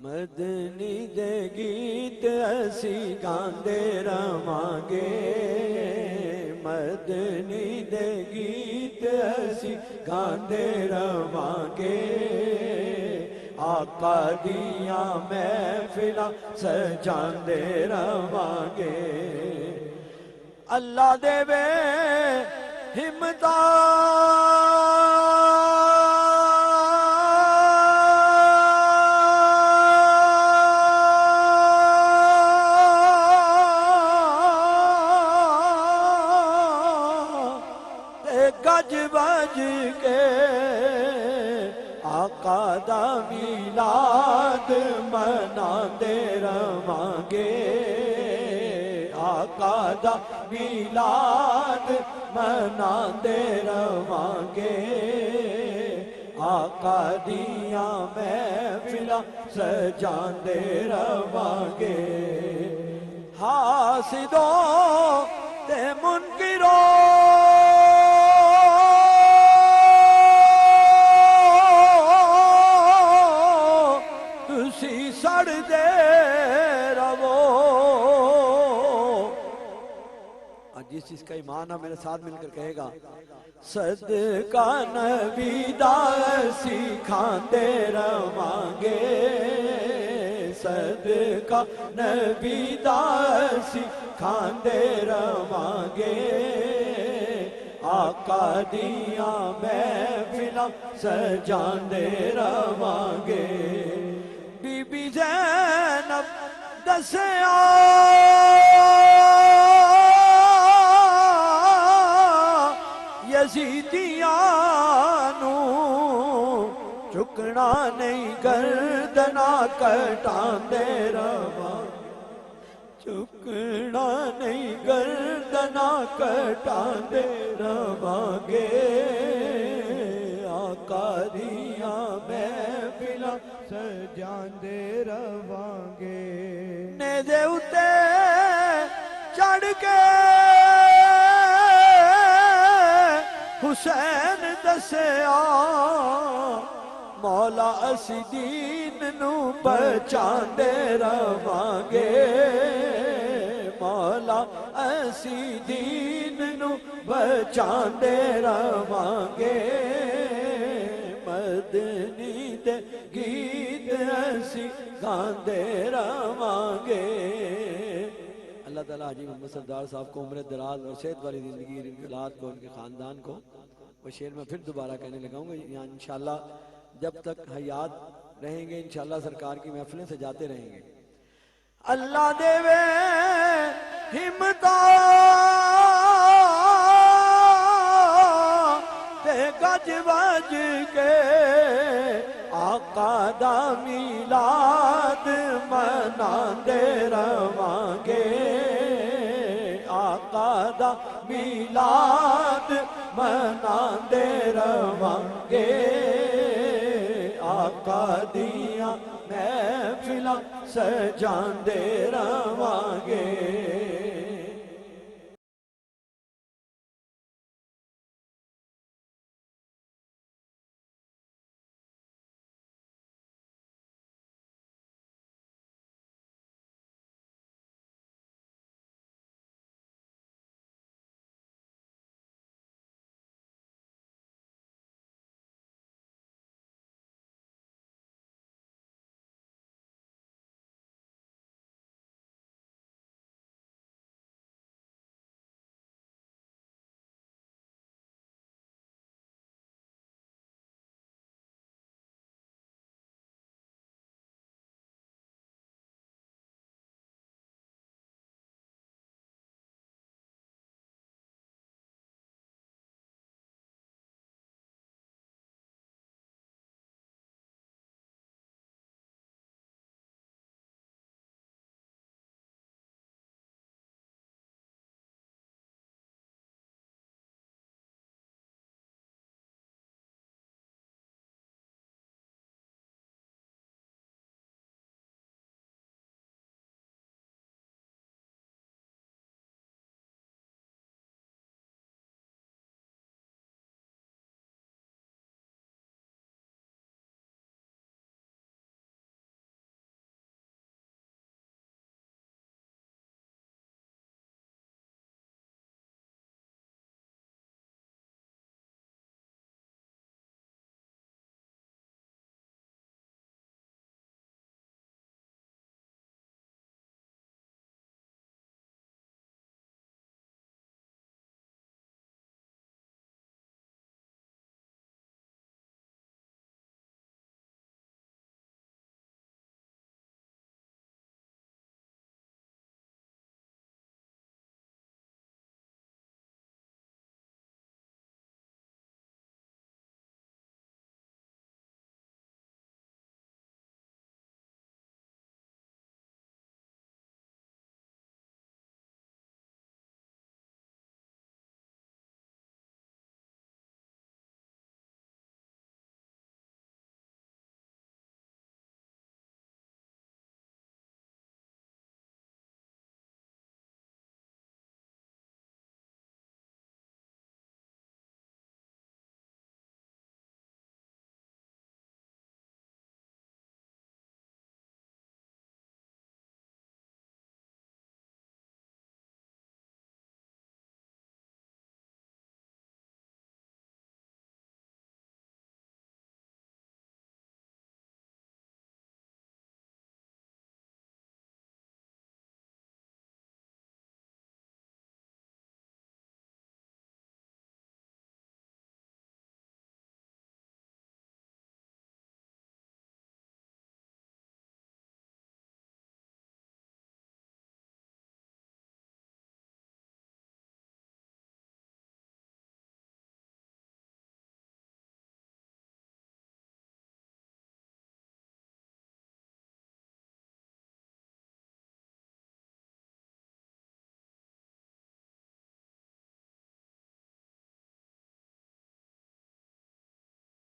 مدنی دے گیت اسی گاندے رہانگے، مدنی دے گیت اسی گاندے رہانگے، آقا دیاں محفلاں سجاندے رہانگے۔ اللہ دے وے ہمتاں گج بج کے آقا دا میلاد مناندے رہانگے، آقا دا میلاد مناندے رہانگے، آقا دیاں محفلاں سجاندے رہانگے۔ حاسدوں تے منکروں سڑ دے رہو۔ آج جس چیز کا ایمان ہے میرے ساتھ مل کر کہے گا، صدقہ نبی دا اسی کھاندے رہانگے، صدقہ نبی دا اسی کھاندے رہانگے، آقا دیاں محفلاں سجاندے رہانگے۔ بی بی زینب دسیا یزیدیاں نو چکنا نہیں گردنا کٹاندے رہانگے، چکنا نہیں گردنا کٹاندے رہانگے، آقا دیاں محفلاں سجاندے رہانگے۔ نیزے اتے چڑھ کے حسین دسیا مولا اسی دین نو بچاندے رہانگے، مولا اسی دین نو بچاندے رہانگے، مدنی دے گیت اسی گاندے رہانگے۔ اللہ تعالیٰ حاجی محمد سردار صاحب کو عمر دراز اور صحت والی زندگی، ان کی اولاد کو، ان کے خاندان کو۔ وہ شعر میں پھر دوبارہ کہنے لگاؤں گا، یہاں انشاءاللہ جب تک حیات رہیں گے انشاءاللہ سرکار کی محفلیں سے جاتے رہیں گے۔ اللہ دے وے ہمتاں تے گج بج کے آقا دا میلاد مناندے رہانگے، آقا دا میلاد مناندے رہانگے، آقا دیاں محفلاں سجاندے رہانگے۔